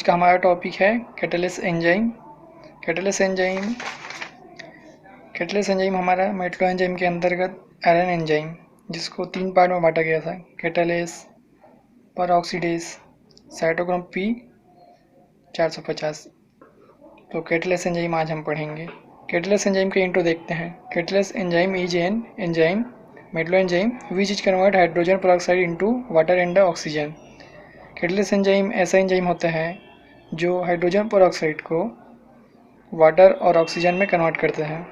का हमारा टॉपिक है कैटालिस्ट एंजाइम। कैटालिस्ट एंजाइम हमारा मेटलो एंजाइम के अंतर्गत आयरन एंजाइम, जिसको 3 पार्ट में बांटा गया था, कैटालेस, परऑक्सीडेस, साइटोक्रोम P 450। तो कैटालिस्ट एंजाइम आज हम पढ़ेंगे। कैटालिस्ट एंजाइम के इंट्रो देखते हैं। Catalyst enzyme is an enzyme metallo enzyme which is convert hydrogen peroxide into water and oxygen. Catalyst enzyme ऐसा एंजाइम होता है जो हाइड्रोजन पेरोक्साइड को वाटर और ऑक्सीजन में कन्वर्ट करता है।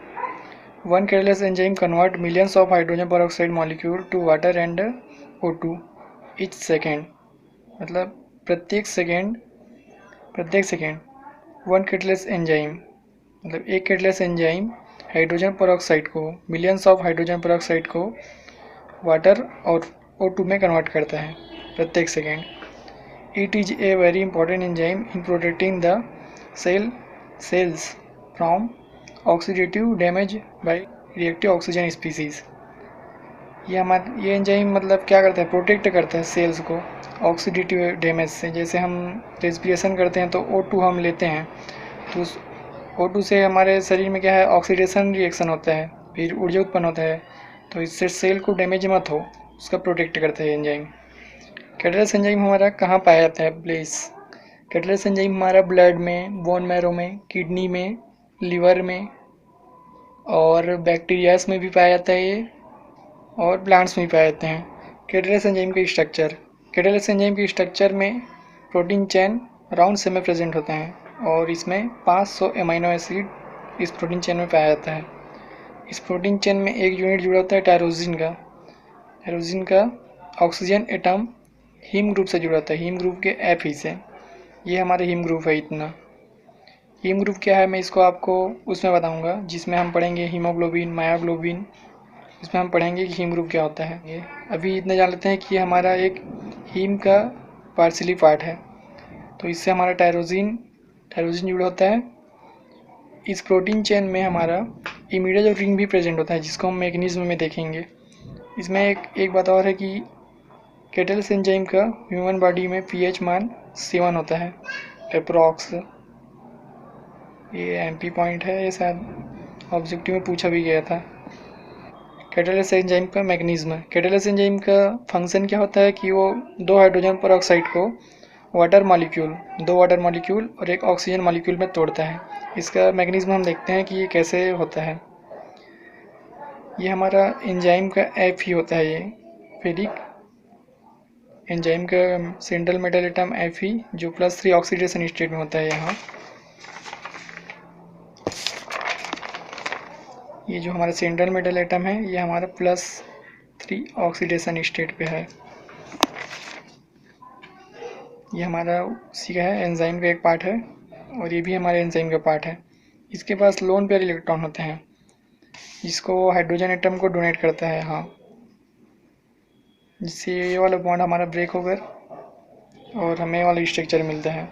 One catalyst enzyme convert millions of hydrogen peroxide molecule to water and O2 each second. मतलब प्रत्येक सेकेंड वन कैटालिस्ट एंजाइम, मतलब एक कैटालिस्ट एंजाइम हाइड्रोजन पेरोक्साइड को, मिलियंस ऑफ हाइड्रोजन पेरोक्साइड को वाटर और O2 में कन्वर्ट करता है प्रत्येक second. It is a very important enzyme in protecting the cells from oxidative damage by reactive oxygen species। ये एंजाइम मतलब क्या करता है, प्रोटेक्ट करता है सेल्स को ऑक्सीडेटिव डैमेज से। जैसे हम रेस्पिरेशन करते हैं तो O2 हम लेते हैं, तो उस O2 से हमारे शरीर में क्या है, ऑक्सीडेशन रिएक्शन होता है, फिर ऊर्जा उत्पन्न होता है, तो इससे सेल को डैमेज मत हो, उसका प्रोटेक्ट करता है एंजाइम। कैटालिस्ट एंजाइम हमारा कहाँ पाया जाता है? प्लेस। कैटालिस्ट एंजाइम हमारा ब्लड में, बोन मैरो में, किडनी में, लीवर में और बैक्टीरियाज में भी पाया जाता है ये, और प्लांट्स में भी पाए जाते हैं। कैटालिस्ट एंजाइम के स्ट्रक्चर। कैटालिस्ट एंजाइम के स्ट्रक्चर में प्रोटीन चेन राउंड शेप में प्रेजेंट होते हैं और इसमें 500 एमाइनो एसिड इस प्रोटीन चेन में पाया जाता है। इस प्रोटीन चेन में एक यूनिट जुड़ा होता है टायरोसिन का ऑक्सीजन एटम हीम ग्रुप से जुड़ा था, हीम ग्रुप के Fe से। ये हमारे हीम ग्रुप है इतना। हीम ग्रुप क्या है मैं इसको आपको उसमें बताऊंगा, जिसमें हम पढ़ेंगे हीमोग्लोबिन, मायोग्लोबिन, इसमें हम पढ़ेंगे कि हीम ग्रुप क्या होता है। ये अभी इतना जान लेते हैं कि हमारा एक हीम का पार्सली पार्ट है, तो इससे हमारा टायरोसिन जुड़ा होता है। इस प्रोटीन चेन में हमारा इमीडिएट और रिंग भी प्रेजेंट होता है, जिसको हम मैकेनिज्म में देखेंगे। इसमें एक बात और है कि कैटालिस्ट एंजाइम का ह्यूमन बॉडी में pH मान 7 होता है अप्रॉक्स। ये MP पॉइंट है, ये शायद ऑब्जेक्टिव में पूछा भी गया था। कैटालिस्ट एंजाइम का मैकेनिज्म। कैटालिस्ट एंजाइम का फंक्शन क्या होता है कि वो 2 हाइड्रोजन पेरोक्साइड को दो वाटर मॉलिक्यूल और एक ऑक्सीजन मॉलिक्यूल में तोड़ता है। इसका मैकेनिज्म हम देखते हैं कि ये कैसे होता है। ये हमारा एंजाइम का Fe होता है, ये फेरिक एंजाइम का सेंट्रल मेटल एटम Fe जो +3 ऑक्सीडेशन स्टेट में होता है। यहाँ ये जो हमारा सेंट्रल मेटल एटम है ये हमारा +3 ऑक्सीडेशन स्टेट पे है। ये हमारा उसी का है, एंजाइम का एक पार्ट है और ये भी हमारे एंजाइम का पार्ट है। इसके पास लोन पेयर इलेक्ट्रॉन होते हैं, जिसको हाइड्रोजन एटम को डोनेट करता है, हाँ, जिससे ये वाला बॉन्ड हमारा ब्रेक होकर और हमें वाला स्ट्रक्चर मिलता है।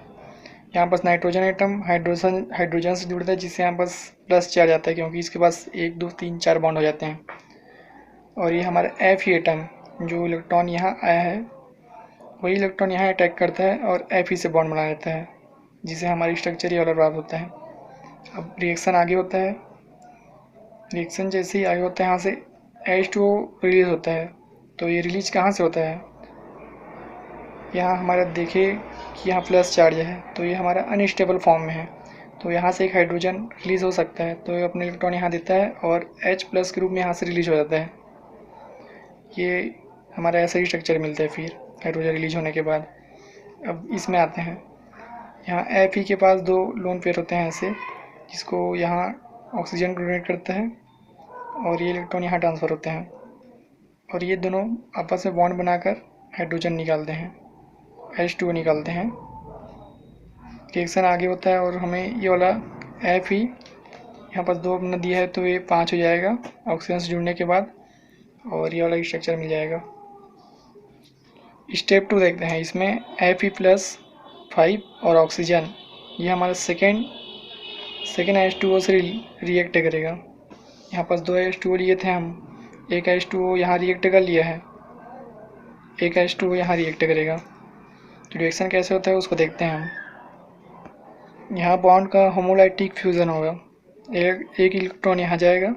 यहाँ पास नाइट्रोजन एटम हाइड्रोजन से जुड़ता है, जिससे यहाँ पास प्लस चार्ज आता है, क्योंकि इसके पास 1 2 3 4 बॉन्ड हो जाते हैं। और ये हमारा Fe एटम, जो इलेक्ट्रॉन यहाँ आया है वही इलेक्ट्रॉन यहाँ अटैक करता है और Fe से बॉन्ड बना लेता है, जिससे हमारी स्ट्रक्चर ये वाला प्राप्त होता है। अब रिएक्शन आगे होता है। रिएक्शन जैसे ही आगे होता है, यहाँ से H2O रिलीज होता है। तो ये रिलीज कहाँ से होता है? यहाँ हमारा देखिए कि यहाँ प्लस चार्ज है, तो ये हमारा अनस्टेबल फॉर्म में है, तो यहाँ से एक हाइड्रोजन रिलीज़ हो सकता है, तो ये अपने इलेक्ट्रॉन यहाँ देता है और H+ के रूप में यहाँ से रिलीज हो जाता है। ये हमारा ऐसा ही स्ट्रक्चर मिलता है फिर हाइड्रोजन रिलीज होने के बाद। अब इसमें आते हैं, यहाँ Fe के पास 2 लोन पेयर होते हैं ऐसे, जिसको यहाँ ऑक्सीजन डोनेट करता है और ये इलेक्ट्रॉन यहाँ ट्रांसफ़र होते हैं और ये दोनों आपस में बॉन्ड बनाकर हाइड्रोजन निकालते हैं, H2O निकालते हैं। रिएक्शन आगे होता है और हमें ये वाला Fe यहाँ पास 2 अपना दिया है, तो ये 5 हो जाएगा ऑक्सीजन से जुड़ने के बाद, और ये वाला स्ट्रक्चर मिल जाएगा। स्टेप 2 देखते हैं। इसमें Fe+5 और ऑक्सीजन, ये हमारा सेकेंड H2O से रिएक्ट करेगा। यहाँ पास 2 H2O लिए थे हम, एक H2O यहाँ रिएक्ट कर लिया है, एक H2O यहाँ रिएक्ट करेगा। तो रिएक्शन कैसे होता है उसको देखते हैं हम। यहाँ बॉन्ड का होमोलाइटिक फ्यूज़न होगा। एक इलेक्ट्रॉन यहाँ जाएगा,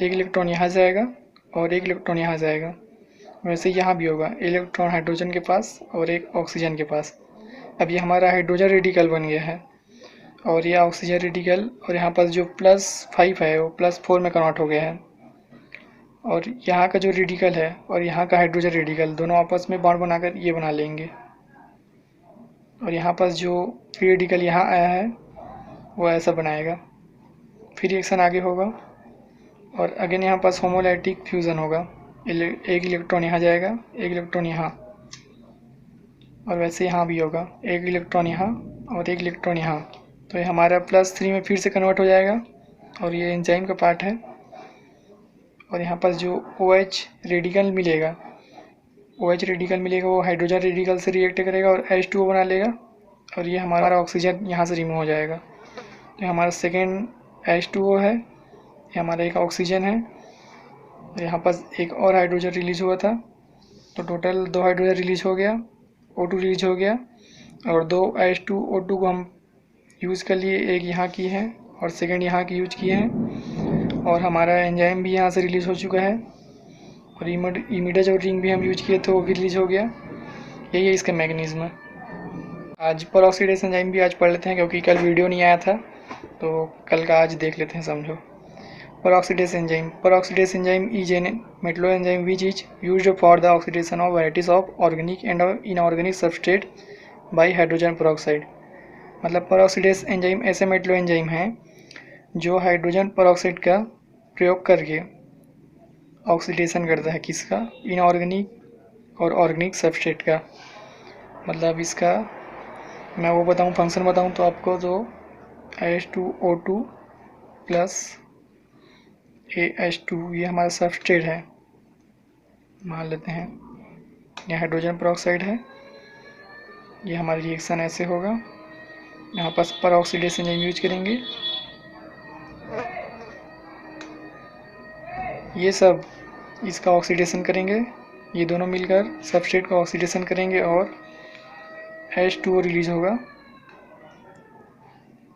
एक इलेक्ट्रॉन यहाँ जाएगा और एक इलेक्ट्रॉन यहाँ जाएगा। वैसे यहाँ भी होगा, इलेक्ट्रॉन हाइड्रोजन के पास और एक ऑक्सीजन के पास। अब ये हमारा हाइड्रोजन रेडिकल बन गया है और ये ऑक्सीजन रेडिकल, और यहाँ पर जो +5 है वो +4 में कन्वर्ट हो गया है। और यहाँ का जो रेडिकल है और यहाँ का हाइड्रोजन रेडिकल दोनों आपस में बॉन्ड बनाकर ये बना लेंगे। और यहाँ पर जो फ्री रेडिकल यहाँ आया है वो ऐसा बनाएगा। फिर रिएक्शन आगे होगा और अगेन यहाँ पास होमोलाइटिक फ्यूज़न होगा। एक इलेक्ट्रॉन यहाँ जाएगा, एक इलेक्ट्रॉन यहाँ, और वैसे यहाँ भी होगा, एक इलेक्ट्रॉन यहाँ और एक इलेक्ट्रॉन यहाँ। तो ये हमारा +3 में फिर से कन्वर्ट हो जाएगा और ये एंजाइम का पार्ट है। और यहाँ पर जो OH रेडिकल मिलेगा, वो हाइड्रोजन रेडिकल से रिएक्ट करेगा और H2O बना लेगा और ये हमारा ऑक्सीजन यहाँ से रिमूव हो जाएगा। तो हमारा सेकेंड H2O है, ये हमारा एक ऑक्सीजन है, यहाँ पर एक और हाइड्रोजन रिलीज हुआ था। तो टोटल 2 हाइड्रोजन रिलीज हो गया, O2 रिलीज हो गया और 2 H2O2 को हम यूज़ कर लिए। एक यहाँ की है और सेकेंड यहाँ की यूज किए हैं और हमारा एंजाइम भी यहाँ से रिलीज़ हो चुका है और इमिडेज और रिंग भी हम यूज किए थे, वो भी रिलीज हो गया। यही है इसका मैकेनिज्म। आज परऑक्सीडेस एंजाइम भी आज पढ़ लेते हैं क्योंकि कल वीडियो नहीं आया था, तो कल का आज देख लेते हैं, समझो। Peroxidase enzyme is N Metlo enzyme which is used for the oxidation of varieties of organic and inorganic substrate by hydrogen peroxide. मतलब परऑक्सीडेस एंजाइम ऐसे मेटलो एंजाइम हैं जो हाइड्रोजन परऑक्साइड का प्रयोग करके ऑक्सीडेशन करता है, किसका? इनऑर्गेनिक और ऑर्गेनिक सबस्ट्रेट का। मतलब इसका मैं वो बताऊँ, फंक्शन बताऊँ तो आपको, तो H2O2 प्लस AH2 ये हमारा सबस्ट्रेट है, मान लेते हैं। ये हाइड्रोजन परऑक्साइड है, ये हमारी रिएक्शन ऐसे होगा। यहाँ पास परऑक्सीडेस एंजाइम यूज करेंगे, ये सब इसका ऑक्सीडेशन करेंगे, ये दोनों मिलकर सबस्ट्रेट का ऑक्सीडेशन करेंगे और H2O रिलीज होगा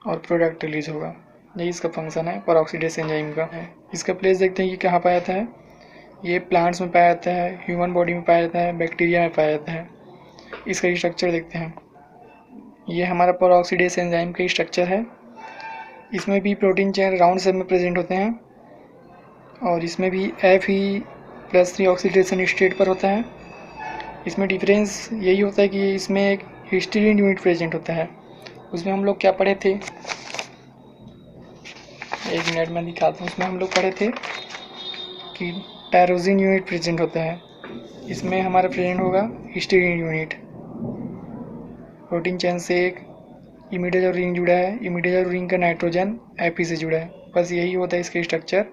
और प्रोडक्ट रिलीज होगा। यही इसका फंक्शन है परऑक्सीडेस एंजाइम का। इसका प्लेस देखते हैं कि कहाँ पाया जाता है। ये प्लांट्स में पाया जाता है, ह्यूमन बॉडी में पाया जाता है, बैक्टीरिया में पाया जाता है। इसका स्ट्रक्चर देखते हैं। ये हमारा परऑक्सीडेस एंजाइम का स्ट्रक्चर है। इसमें भी प्रोटीन चेन राउंड शेप में प्रेजेंट होते हैं और इसमें भी Fe+3 ऑक्सीडेशन स्टेट पर होता है। इसमें डिफरेंस यही होता है कि इसमें एक हिस्टीडीन यूनिट प्रेजेंट होता है। उसमें हम लोग क्या पढ़े थे, एक मिनट में दिखाता हूँ। उसमें हम लोग पढ़े थे कि टायरोसिन यूनिट प्रेजेंट होता है, इसमें हमारा प्रेजेंट होगा हिस्टीडीन यूनिट। प्रोटीन चेन से एक इमिडेज और रिंग जुड़ा है, इमिडेज और रिंग का नाइट्रोजन Fe से जुड़ा है। बस यही होता है इसका स्ट्रक्चर।